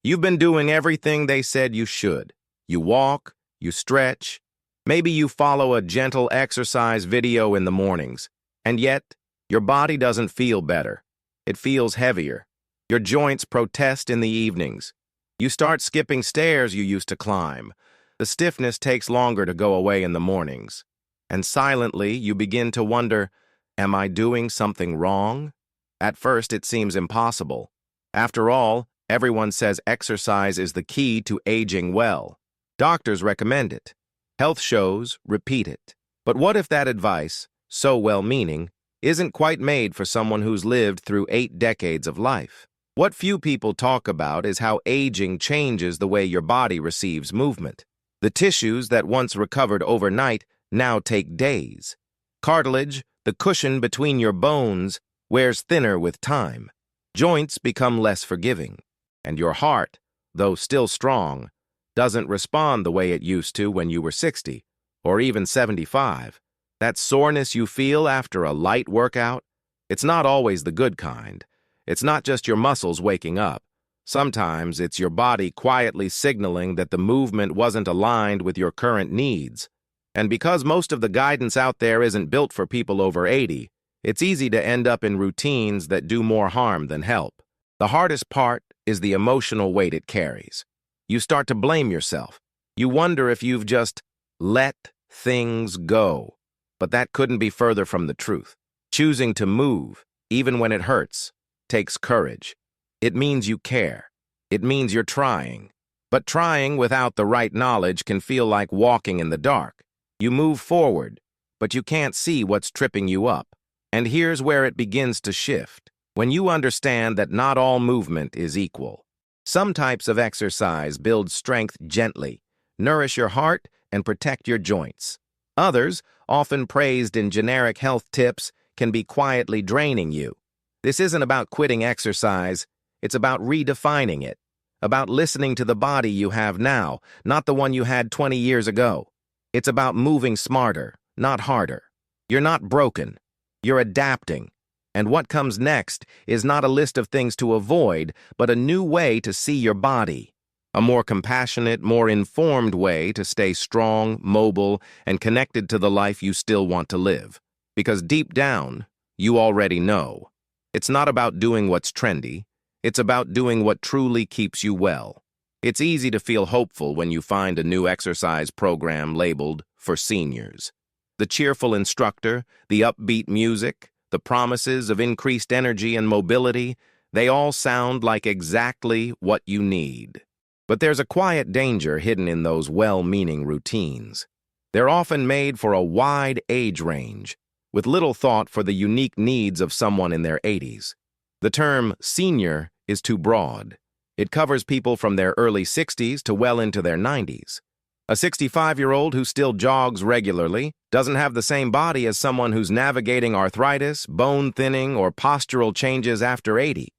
You've been doing everything they said you should. You walk, you stretch, maybe you follow a gentle exercise video in the mornings, and yet your body doesn't feel better. It feels heavier. Your joints protest in the evenings. You start skipping stairs you used to climb. The stiffness takes longer to go away in the mornings. And silently, you begin to wonder, am I doing something wrong? At first, it seems impossible. After all, everyone says exercise is the key to aging well. Doctors recommend it. Health shows repeat it. But what if that advice, so well-meaning, isn't quite made for someone who's lived through 8 decades of life? What few people talk about is how aging changes the way your body receives movement. The tissues that once recovered overnight now take days. Cartilage, the cushion between your bones, wears thinner with time. Joints become less forgiving. And your heart, though still strong, doesn't respond the way it used to when you were 60 or even 75. That soreness you feel after a light workout, it's not always the good kind. It's not just your muscles waking up. Sometimes it's your body quietly signaling that the movement wasn't aligned with your current needs. And because most of the guidance out there isn't built for people over 80, it's easy to end up in routines that do more harm than help. The hardest part is the emotional weight it carries. You start to blame yourself. You wonder if you've just let things go. But that couldn't be further from the truth. Choosing to move, even when it hurts, takes courage. It means you care. It means you're trying. But trying without the right knowledge can feel like walking in the dark. You move forward, but you can't see what's tripping you up. And here's where it begins to shift. When you understand that not all movement is equal. Some types of exercise build strength gently, nourish your heart, and protect your joints. Others, often praised in generic health tips, can be quietly draining you. This isn't about quitting exercise, it's about redefining it, about listening to the body you have now, not the one you had 20 years ago. It's about moving smarter, not harder. You're not broken, you're adapting. And what comes next is not a list of things to avoid, but a new way to see your body. A more compassionate, more informed way to stay strong, mobile, and connected to the life you still want to live. Because deep down, you already know. It's not about doing what's trendy. It's about doing what truly keeps you well. It's easy to feel hopeful when you find a new exercise program labeled for seniors. The cheerful instructor, the upbeat music, the promises of increased energy and mobility, they all sound like exactly what you need. But there's a quiet danger hidden in those well-meaning routines. They're often made for a wide age range, with little thought for the unique needs of someone in their 80s. The term senior is too broad. It covers people from their early 60s to well into their 90s. A 65-year-old who still jogs regularly doesn't have the same body as someone who's navigating arthritis, bone thinning, or postural changes after 80.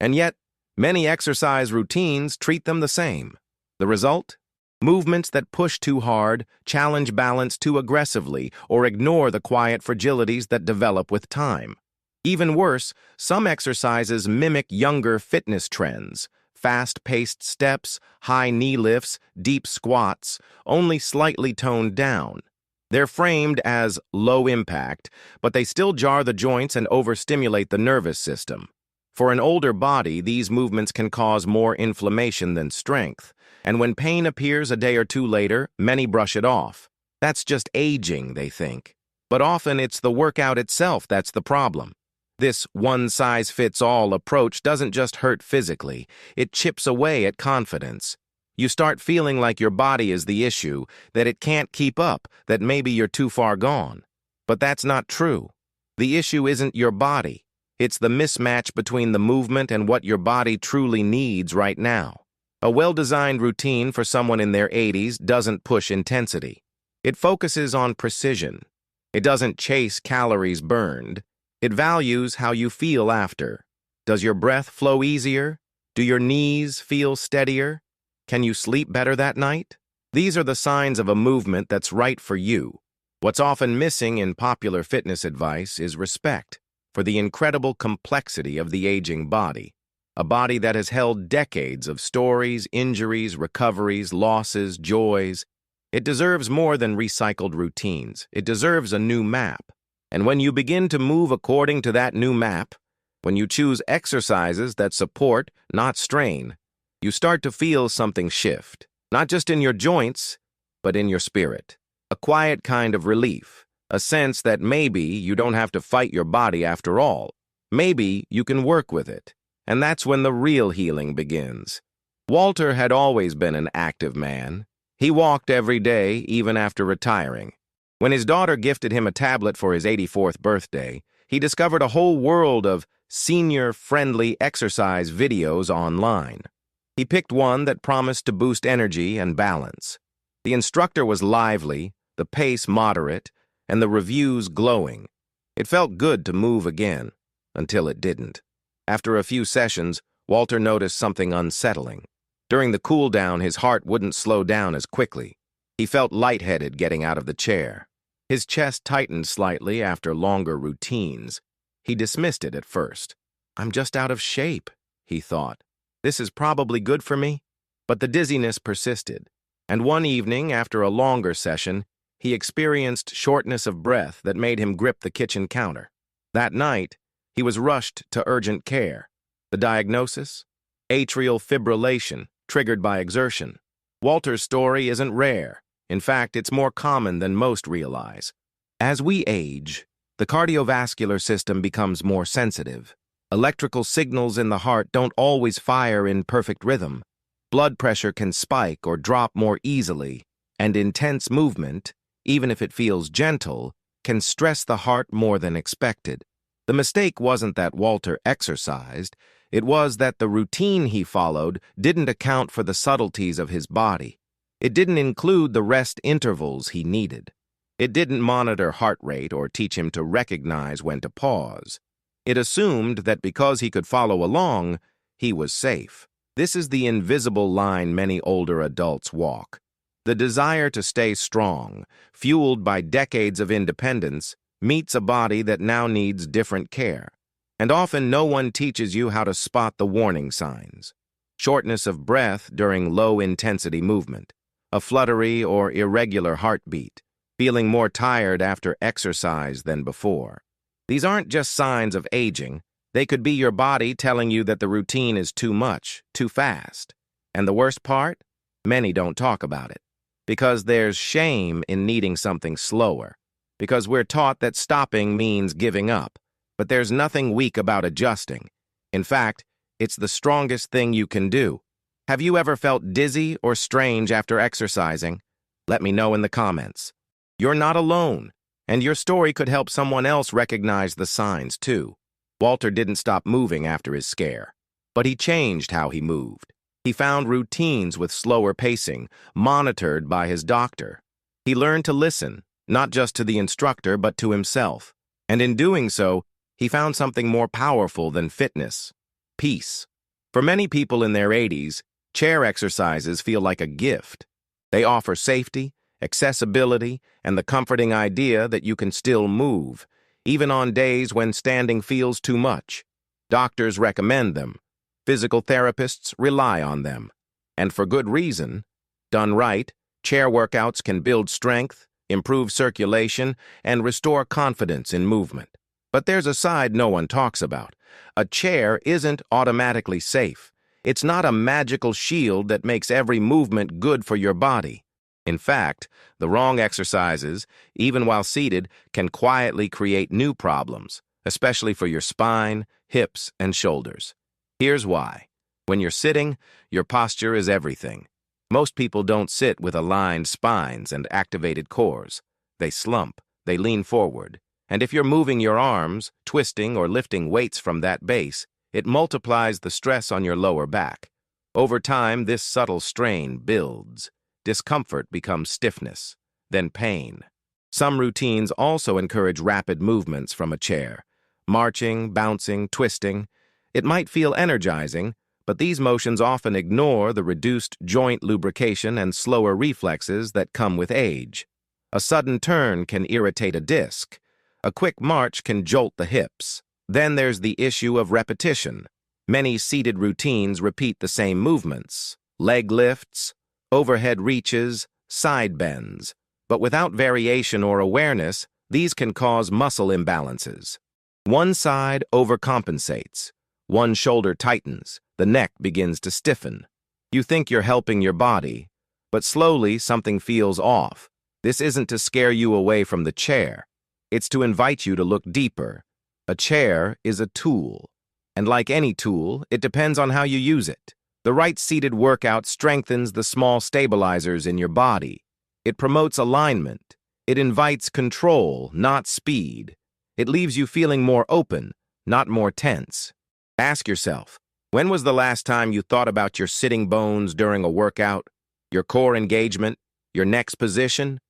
And yet, many exercise routines treat them the same. The result? Movements that push too hard, challenge balance too aggressively, or ignore the quiet fragilities that develop with time. Even worse, some exercises mimic younger fitness trends. Fast-paced steps, high knee lifts, deep squats, only slightly toned down. They're framed as low impact, but they still jar the joints and overstimulate the nervous system. For an older body, these movements can cause more inflammation than strength, and when pain appears a day or two later, many brush it off. That's just aging, they think. But often it's the workout itself that's the problem. This one-size-fits-all approach doesn't just hurt physically, it chips away at confidence. You start feeling like your body is the issue, that it can't keep up, that maybe you're too far gone. But that's not true. The issue isn't your body. It's the mismatch between the movement and what your body truly needs right now. A well-designed routine for someone in their 80s doesn't push intensity. It focuses on precision. It doesn't chase calories burned. It values how you feel after. Does your breath flow easier? Do your knees feel steadier? Can you sleep better that night? These are the signs of a movement that's right for you. What's often missing in popular fitness advice is respect for the incredible complexity of the aging body. a body that has held decades of stories, injuries, recoveries, losses, joys. It deserves more than recycled routines. It deserves a new map. And when you begin to move according to that new map, when you choose exercises that support, not strain, you start to feel something shift, not just in your joints, but in your spirit. A quiet kind of relief, a sense that maybe you don't have to fight your body after all. Maybe you can work with it. And that's when the real healing begins. Walter had always been an active man. He walked every day, even after retiring. When his daughter gifted him a tablet for his 84th birthday, he discovered a whole world of senior-friendly exercise videos online. He picked one that promised to boost energy and balance. The instructor was lively, the pace moderate, and the reviews glowing. It felt good to move again, until it didn't. After a few sessions, Walter noticed something unsettling. During the cool-down, his heart wouldn't slow down as quickly. He felt lightheaded getting out of the chair. His chest tightened slightly after longer routines. He dismissed it at first. "I'm just out of shape," he thought. "This is probably good for me." But the dizziness persisted, and one evening, after a longer session, he experienced shortness of breath that made him grip the kitchen counter. That night, he was rushed to urgent care. The diagnosis? Atrial fibrillation, triggered by exertion. Walter's story isn't rare. In fact, it's more common than most realize. As we age, the cardiovascular system becomes more sensitive. Electrical signals in the heart don't always fire in perfect rhythm. Blood pressure can spike or drop more easily, and intense movement, even if it feels gentle, can stress the heart more than expected. The mistake wasn't that Walter exercised, it was that the routine he followed didn't account for the subtleties of his body. It didn't include the rest intervals he needed. It didn't monitor heart rate or teach him to recognize when to pause. It assumed that because he could follow along, he was safe. This is the invisible line many older adults walk. The desire to stay strong, fueled by decades of independence, meets a body that now needs different care. And often no one teaches you how to spot the warning signs. Shortness of breath during low-intensity movement, a fluttery or irregular heartbeat, feeling more tired after exercise than before. These aren't just signs of aging. They could be your body telling you that the routine is too much, too fast. And the worst part? Many don't talk about it. Because there's shame in needing something slower. Because we're taught that stopping means giving up. But there's nothing weak about adjusting. In fact, it's the strongest thing you can do. Have you ever felt dizzy or strange after exercising? Let me know in the comments. You're not alone, and your story could help someone else recognize the signs too. Walter didn't stop moving after his scare, but he changed how he moved. He found routines with slower pacing, monitored by his doctor. He learned to listen, not just to the instructor, but to himself. And in doing so, he found something more powerful than fitness: peace. For many people in their 80s, chair exercises feel like a gift. They offer safety, accessibility, and the comforting idea that you can still move, even on days when standing feels too much. Doctors recommend them. Physical therapists rely on them. And for good reason. Done right, chair workouts can build strength, improve circulation, and restore confidence in movement. But there's a side no one talks about. A chair isn't automatically safe. It's not a magical shield that makes every movement good for your body. In fact, the wrong exercises, even while seated, can quietly create new problems, especially for your spine, hips, and shoulders. Here's why. When you're sitting, your posture is everything. Most people don't sit with aligned spines and activated cores. They slump, they lean forward. And if you're moving your arms, twisting or lifting weights from that base, it multiplies the stress on your lower back. Over time, this subtle strain builds. Discomfort becomes stiffness, then pain. Some routines also encourage rapid movements from a chair. Marching, bouncing, twisting. It might feel energizing, but these motions often ignore the reduced joint lubrication and slower reflexes that come with age. A sudden turn can irritate a disc. A quick march can jolt the hips. Then there's the issue of repetition. Many seated routines repeat the same movements: leg lifts, overhead reaches, side bends. But without variation or awareness, these can cause muscle imbalances. One side overcompensates. One shoulder tightens. The neck begins to stiffen. You think you're helping your body, but slowly something feels off. This isn't to scare you away from the chair. It's to invite you to look deeper. A chair is a tool, and like any tool, it depends on how you use it. The right seated workout strengthens the small stabilizers in your body. It promotes alignment. It invites control, not speed. It leaves you feeling more open, not more tense. Ask yourself, when was the last time you thought about your sitting bones during a workout, your core engagement, your neck's position?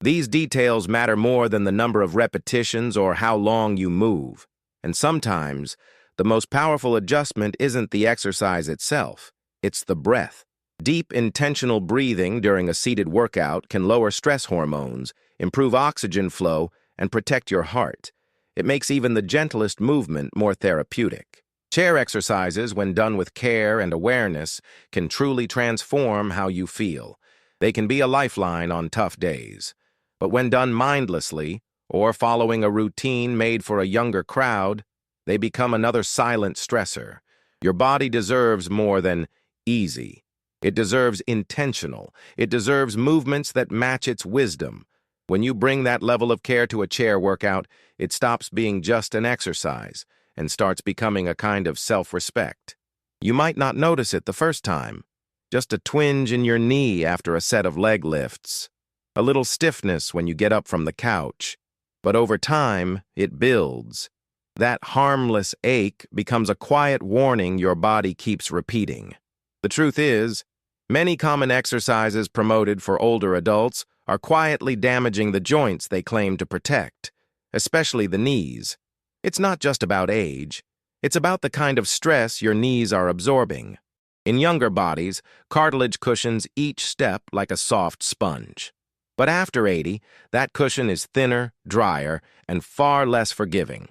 These details matter more than the number of repetitions or how long you move. And sometimes, the most powerful adjustment isn't the exercise itself, it's the breath. Deep, intentional breathing during a seated workout can lower stress hormones, improve oxygen flow, and protect your heart. It makes even the gentlest movement more therapeutic. Chair exercises, when done with care and awareness, can truly transform how you feel. They can be a lifeline on tough days. But when done mindlessly, or following a routine made for a younger crowd, they become another silent stressor. Your body deserves more than easy. It deserves intentional. It deserves movements that match its wisdom. When you bring that level of care to a chair workout, it stops being just an exercise and starts becoming a kind of self-respect. You might not notice it the first time. Just a twinge in your knee after a set of leg lifts. A little stiffness when you get up from the couch. But over time, it builds. That harmless ache becomes a quiet warning your body keeps repeating. The truth is, many common exercises promoted for older adults are quietly damaging the joints they claim to protect, especially the knees. It's not just about age. It's about the kind of stress your knees are absorbing. In younger bodies, cartilage cushions each step like a soft sponge. But after 80, that cushion is thinner, drier, and far less forgiving.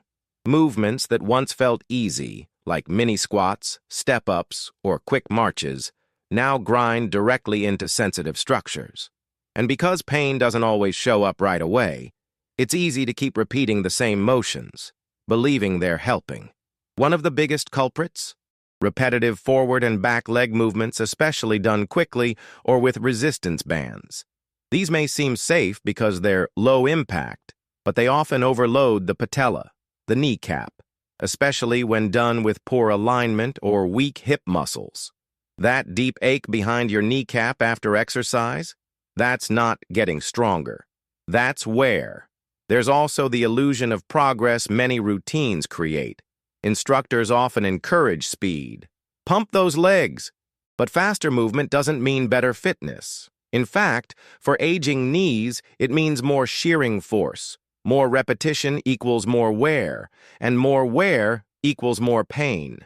Movements that once felt easy, like mini squats, step-ups, or quick marches, now grind directly into sensitive structures. And because pain doesn't always show up right away, it's easy to keep repeating the same motions, believing they're helping. One of the biggest culprits? Repetitive forward and back leg movements, especially done quickly or with resistance bands. These may seem safe because they're low impact, but they often overload the patella, the kneecap, especially when done with poor alignment or weak hip muscles. That deep ache behind your kneecap after exercise? That's not getting stronger. That's wear. There's also the illusion of progress many routines create. Instructors often encourage speed. Pump those legs. But faster movement doesn't mean better fitness. In fact, for aging knees, it means more shearing force. More repetition equals more wear, and more wear equals more pain.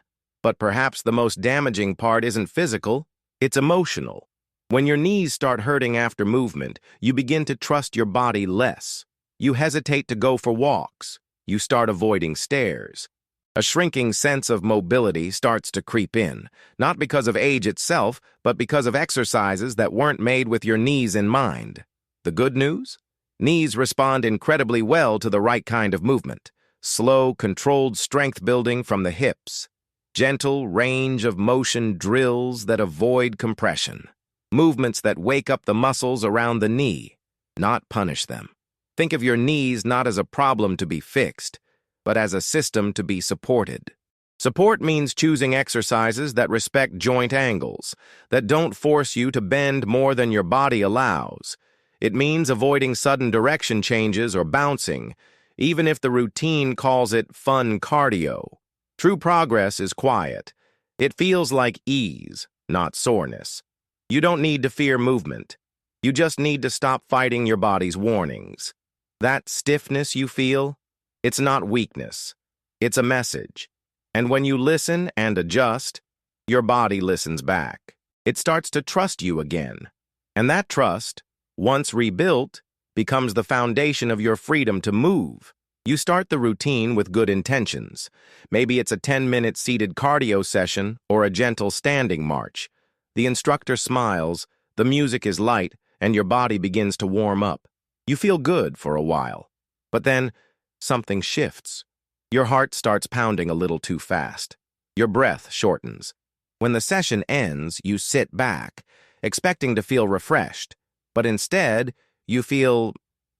But perhaps the most damaging part isn't physical, it's emotional. When your knees start hurting after movement, you begin to trust your body less. You hesitate to go for walks. You start avoiding stairs. A shrinking sense of mobility starts to creep in, not because of age itself, but because of exercises that weren't made with your knees in mind. The good news? Knees respond incredibly well to the right kind of movement. Slow, controlled strength building from the hips. Gentle range of motion drills that avoid compression. Movements that wake up the muscles around the knee, not punish them. Think of your knees not as a problem to be fixed, but as a system to be supported. Support means choosing exercises that respect joint angles, that don't force you to bend more than your body allows. It means avoiding sudden direction changes or bouncing, even if the routine calls it fun cardio. True progress is quiet. It feels like ease, not soreness. You don't need to fear movement. You just need to stop fighting your body's warnings. That stiffness you feel, it's not weakness. It's a message. And when you listen and adjust, your body listens back. It starts to trust you again. And that trust, once rebuilt, becomes the foundation of your freedom to move, You start the routine with good intentions. Maybe it's a 10-minute seated cardio session or a gentle standing march. The instructor smiles, the music is light, and your body begins to warm up. You feel good for a while. But then, something shifts. Your heart starts pounding a little too fast. Your breath shortens. When the session ends, you sit back, expecting to feel refreshed, but instead, you feel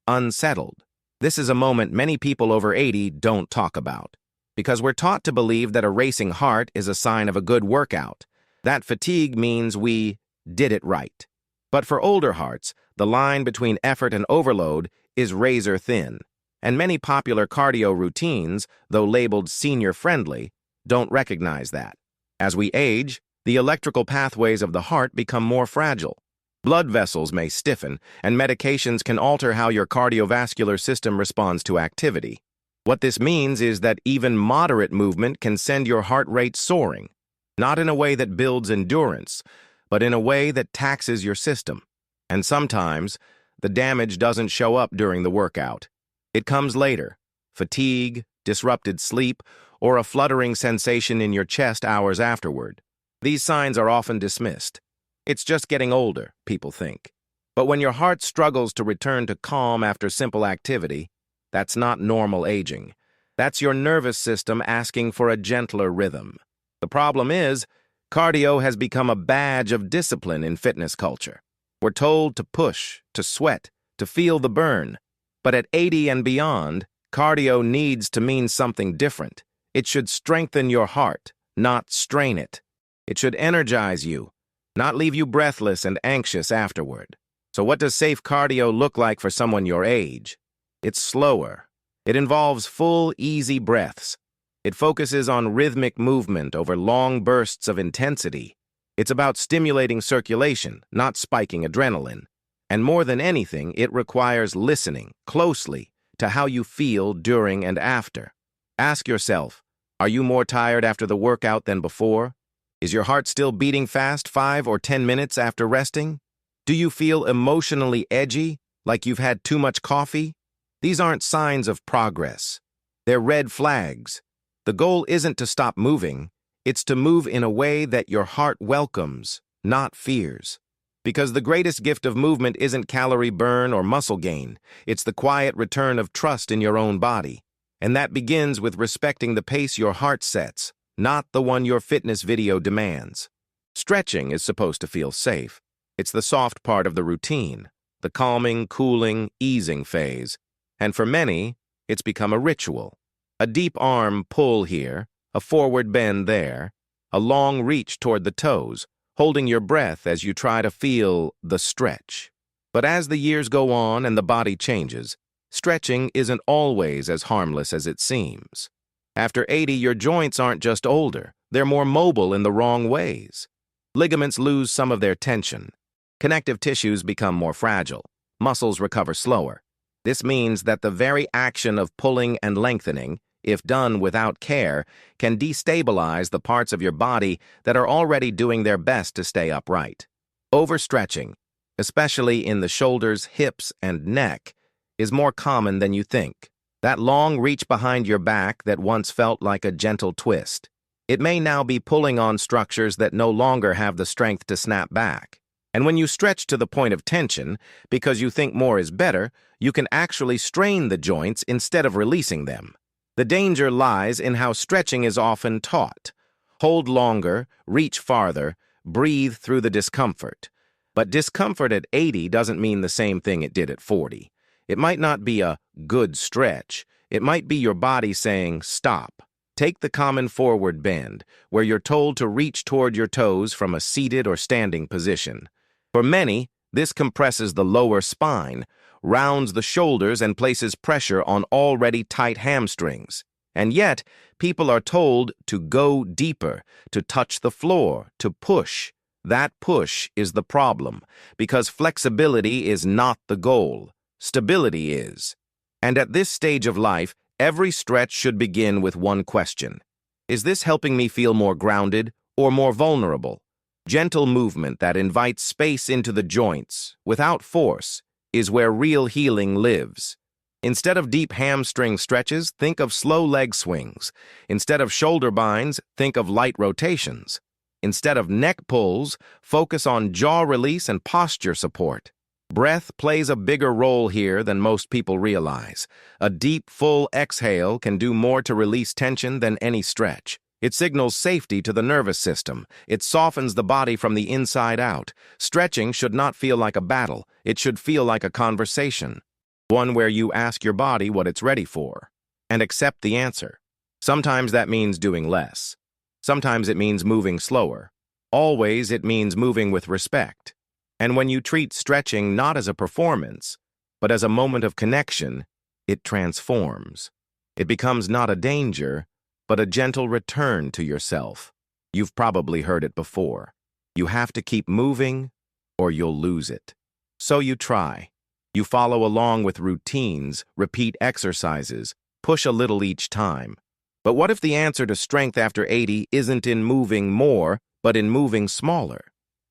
unsettled. This is a moment many people over 80 don't talk about, because we're taught to believe that a racing heart is a sign of a good workout. That fatigue means we did it right. But for older hearts, the line between effort and overload is razor thin, and many popular cardio routines, though labeled senior-friendly, don't recognize that. As we age, the electrical pathways of the heart become more fragile. Blood vessels may stiffen, and medications can alter how your cardiovascular system responds to activity. What this means is that even moderate movement can send your heart rate soaring, not in a way that builds endurance, but in a way that taxes your system. And sometimes, the damage doesn't show up during the workout. It comes later: fatigue, disrupted sleep, or a fluttering sensation in your chest hours afterward. These signs are often dismissed. It's just getting older, people think. But when your heart struggles to return to calm after simple activity, that's not normal aging. That's your nervous system asking for a gentler rhythm. The problem is, cardio has become a badge of discipline in fitness culture. We're told to push, to sweat, to feel the burn. But at 80 and beyond, cardio needs to mean something different. It should strengthen your heart, not strain it. It should energize you, not leave you breathless and anxious afterward. So what does safe cardio look like for someone your age? It's slower. It involves full, easy breaths. It focuses on rhythmic movement over long bursts of intensity. It's about stimulating circulation, not spiking adrenaline. And more than anything, it requires listening closely to how you feel during and after. Ask yourself, are you more tired after the workout than before? Is your heart still beating fast 5 or 10 minutes after resting? Do you feel emotionally edgy, like you've had too much coffee? These aren't signs of progress. They're red flags. The goal isn't to stop moving. It's to move in a way that your heart welcomes, not fears. Because the greatest gift of movement isn't calorie burn or muscle gain. It's the quiet return of trust in your own body. And that begins with respecting the pace your heart sets, not the one your fitness video demands. Stretching is supposed to feel safe. It's the soft part of the routine, the calming, cooling, easing phase. And for many, it's become a ritual. A deep arm pull here, a forward bend there, a long reach toward the toes, holding your breath as you try to feel the stretch. But as the years go on and the body changes, stretching isn't always as harmless as it seems. After 80, your joints aren't just older, they're more mobile in the wrong ways. Ligaments lose some of their tension. Connective tissues become more fragile. Muscles recover slower. This means that the very action of pulling and lengthening, if done without care, can destabilize the parts of your body that are already doing their best to stay upright. Overstretching, especially in the shoulders, hips, and neck, is more common than you think. That long reach behind your back that once felt like a gentle twist. It may now be pulling on structures that no longer have the strength to snap back. And when you stretch to the point of tension, because you think more is better, you can actually strain the joints instead of releasing them. The danger lies in how stretching is often taught. Hold longer, reach farther, breathe through the discomfort. But discomfort at 80 doesn't mean the same thing it did at 40. It might not be a good stretch. It might be your body saying, stop. Take the common forward bend, where you're told to reach toward your toes from a seated or standing position. For many, this compresses the lower spine, rounds the shoulders, and places pressure on already tight hamstrings. And yet, people are told to go deeper, to touch the floor, to push. That push is the problem, because flexibility is not the goal. Stability is. And at this stage of life, every stretch should begin with one question. Is this helping me feel more grounded or more vulnerable? Gentle movement that invites space into the joints, without force, is where real healing lives. Instead of deep hamstring stretches, think of slow leg swings. Instead of shoulder binds, think of light rotations. Instead of neck pulls, focus on jaw release and posture support. Breath plays a bigger role here than most people realize. A deep, full exhale can do more to release tension than any stretch. It signals safety to the nervous system. It softens the body from the inside out. Stretching should not feel like a battle. It should feel like a conversation. One where you ask your body what it's ready for, and accept the answer. Sometimes that means doing less. Sometimes it means moving slower. Always it means moving with respect. And when you treat stretching not as a performance, but as a moment of connection, it transforms. It becomes not a danger, but a gentle return to yourself. You've probably heard it before. You have to keep moving, or you'll lose it. So you try. You follow along with routines, repeat exercises, push a little each time. But what if the answer to strength after 80 isn't in moving more, but in moving smaller?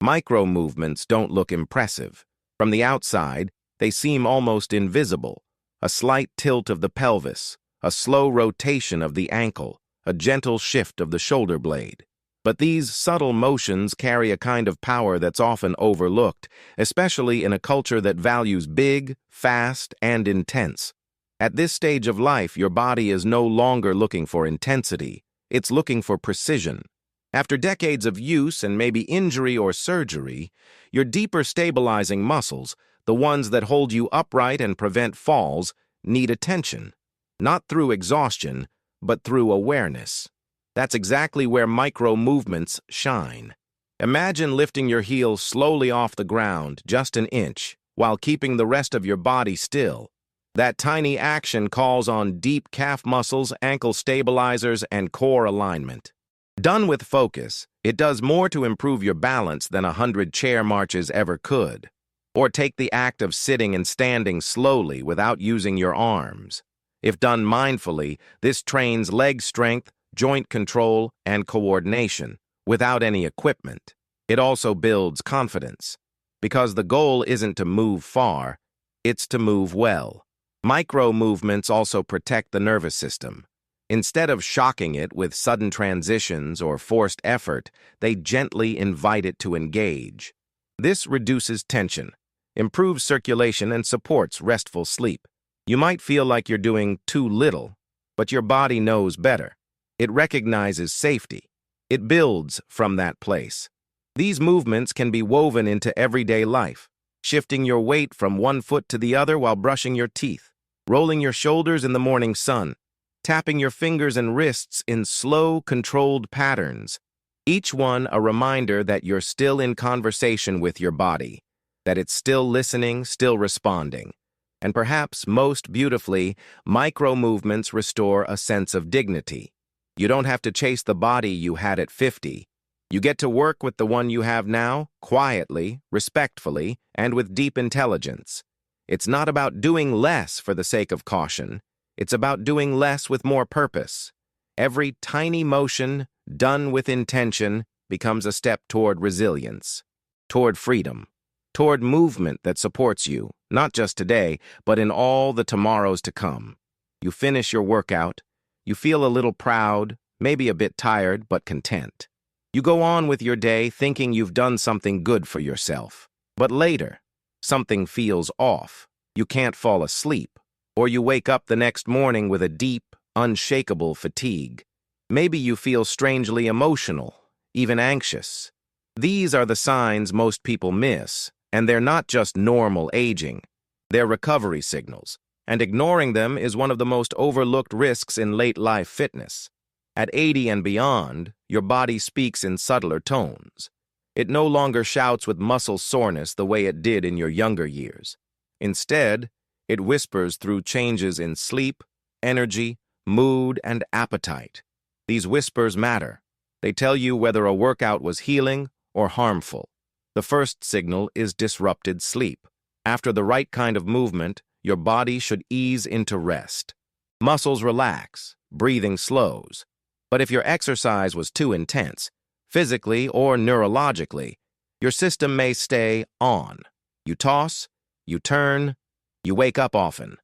Micro movements don't look impressive. From the outside, they seem almost invisible. A slight tilt of the pelvis, a slow rotation of the ankle, a gentle shift of the shoulder blade. But these subtle motions carry a kind of power that's often overlooked, especially in a culture that values big, fast, and intense. At this stage of life, your body is no longer looking for intensity. It's looking for precision. After decades of use and maybe injury or surgery, your deeper stabilizing muscles, the ones that hold you upright and prevent falls, need attention. Not through exhaustion, but through awareness. That's exactly where micro movements shine. Imagine lifting your heels slowly off the ground, just an inch, while keeping the rest of your body still. That tiny action calls on deep calf muscles, ankle stabilizers, and core alignment. Done with focus, it does more to improve your balance than 100 chair marches ever could. Or take the act of sitting and standing slowly without using your arms. If done mindfully, this trains leg strength, joint control, and coordination, without any equipment. It also builds confidence, because the goal isn't to move far, it's to move well. Micro movements also protect the nervous system. Instead of shocking it with sudden transitions or forced effort, they gently invite it to engage. This reduces tension, improves circulation, and supports restful sleep. You might feel like you're doing too little, but your body knows better. It recognizes safety. It builds from that place. These movements can be woven into everyday life, shifting your weight from one foot to the other while brushing your teeth, rolling your shoulders in the morning sun, tapping your fingers and wrists in slow, controlled patterns. Each one a reminder that you're still in conversation with your body, that it's still listening, still responding. And perhaps most beautifully, micro movements restore a sense of dignity. You don't have to chase the body you had at 50. You get to work with the one you have now, quietly, respectfully, and with deep intelligence. It's not about doing less for the sake of caution. It's about doing less with more purpose. Every tiny motion, done with intention, becomes a step toward resilience, toward freedom, toward movement that supports you, not just today, but in all the tomorrows to come. You finish your workout. You feel a little proud, maybe a bit tired, but content. You go on with your day thinking you've done something good for yourself. But later, something feels off. You can't fall asleep. Or you wake up the next morning with a deep, unshakable fatigue. Maybe you feel strangely emotional, even anxious. These are the signs most people miss, and they're not just normal aging. They're recovery signals. And ignoring them is one of the most overlooked risks in late-life fitness. At 80 and beyond, your body speaks in subtler tones. It no longer shouts with muscle soreness the way it did in your younger years. Instead, it whispers through changes in sleep, energy, mood, and appetite. These whispers matter. They tell you whether a workout was healing or harmful. The first signal is disrupted sleep. After the right kind of movement, your body should ease into rest. Muscles relax, breathing slows. But if your exercise was too intense, physically or neurologically, your system may stay on. You toss, you turn, you wake up often.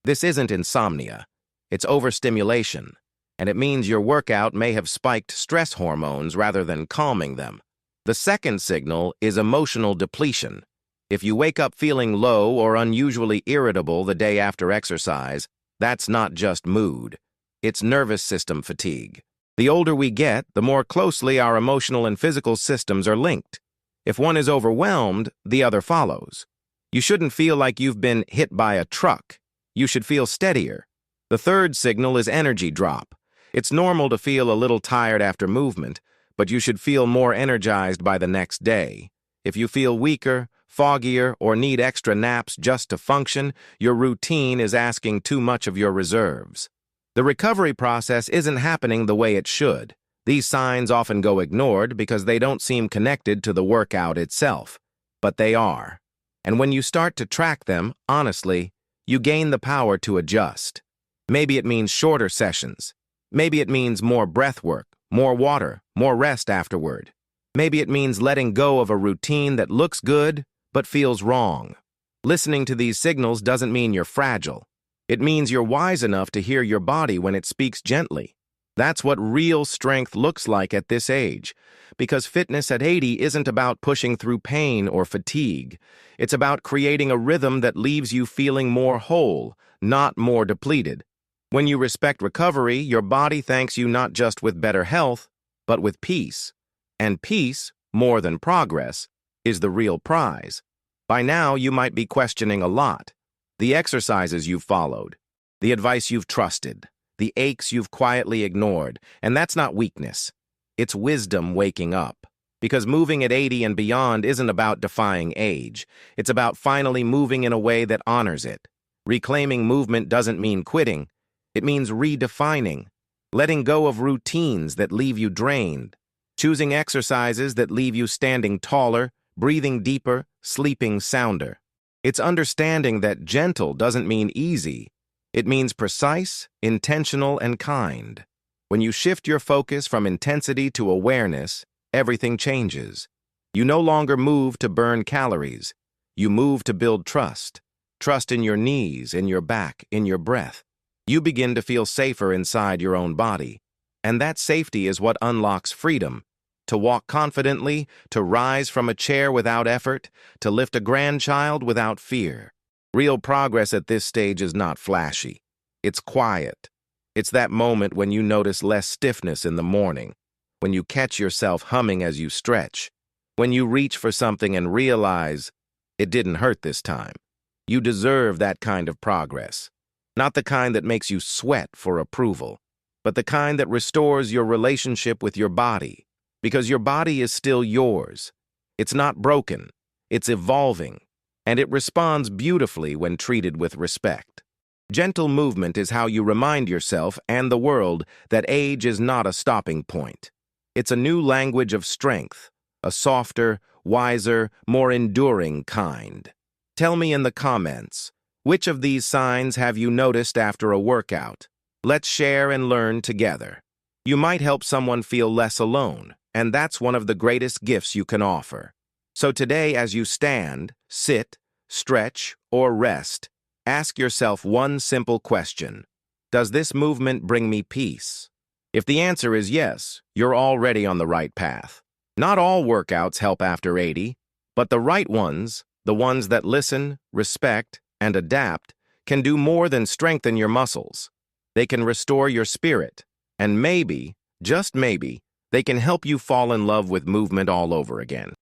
This isn't insomnia. It's overstimulation, and it means your workout may have spiked stress hormones rather than calming them. The second signal is emotional depletion. If you wake up feeling low or unusually irritable the day after exercise, that's not just mood. It's nervous system fatigue. The older we get, the more closely our emotional and physical systems are linked. If one is overwhelmed, the other follows. You shouldn't feel like you've been hit by a truck. You should feel steadier. The third signal is energy drop. It's normal to feel a little tired after movement, but you should feel more energized by the next day. If you feel weaker, foggier, or need extra naps just to function, your routine is asking too much of your reserves. The recovery process isn't happening the way it should. These signs often go ignored because they don't seem connected to the workout itself. But they are. And when you start to track them, honestly, you gain the power to adjust. Maybe it means shorter sessions. Maybe it means more breath work, more water, more rest afterward. Maybe it means letting go of a routine that looks good but feels wrong. Listening to these signals doesn't mean you're fragile. It means you're wise enough to hear your body when it speaks gently. That's what real strength looks like at this age, because fitness at 80 isn't about pushing through pain or fatigue. It's about creating a rhythm that leaves you feeling more whole, not more depleted. When you respect recovery, your body thanks you not just with better health, but with peace. And peace, more than progress, is the real prize. By now, you might be questioning a lot. The exercises you've followed, the advice you've trusted, the aches you've quietly ignored, and that's not weakness. It's wisdom waking up. Because moving at 80 and beyond isn't about defying age. It's about finally moving in a way that honors it. Reclaiming movement doesn't mean quitting. It means redefining, letting go of routines that leave you drained, choosing exercises that leave you standing taller, breathing deeper, sleeping sounder. It's understanding that gentle doesn't mean easy. It means precise, intentional, and kind. When you shift your focus from intensity to awareness, everything changes. You no longer move to burn calories. You move to build trust. Trust in your knees, in your back, in your breath. You begin to feel safer inside your own body. And that safety is what unlocks freedom. To walk confidently, to rise from a chair without effort, to lift a grandchild without fear. Real progress at this stage is not flashy. It's quiet. It's that moment when you notice less stiffness in the morning, when you catch yourself humming as you stretch, when you reach for something and realize it didn't hurt this time. You deserve that kind of progress. Not the kind that makes you sweat for approval, but the kind that restores your relationship with your body. Because your body is still yours. It's not broken. It's evolving. And it responds beautifully when treated with respect. Gentle movement is how you remind yourself and the world that age is not a stopping point. It's a new language of strength, a softer, wiser, more enduring kind. Tell me in the comments, which of these signs have you noticed after a workout? Let's share and learn together. You might help someone feel less alone. And that's one of the greatest gifts you can offer. So today, as you stand, sit, stretch, or rest, ask yourself one simple question. Does this movement bring me peace? If the answer is yes, you're already on the right path. Not all workouts help after 80, but the right ones, the ones that listen, respect, and adapt, can do more than strengthen your muscles. They can restore your spirit, and maybe, just maybe, they can help you fall in love with movement all over again.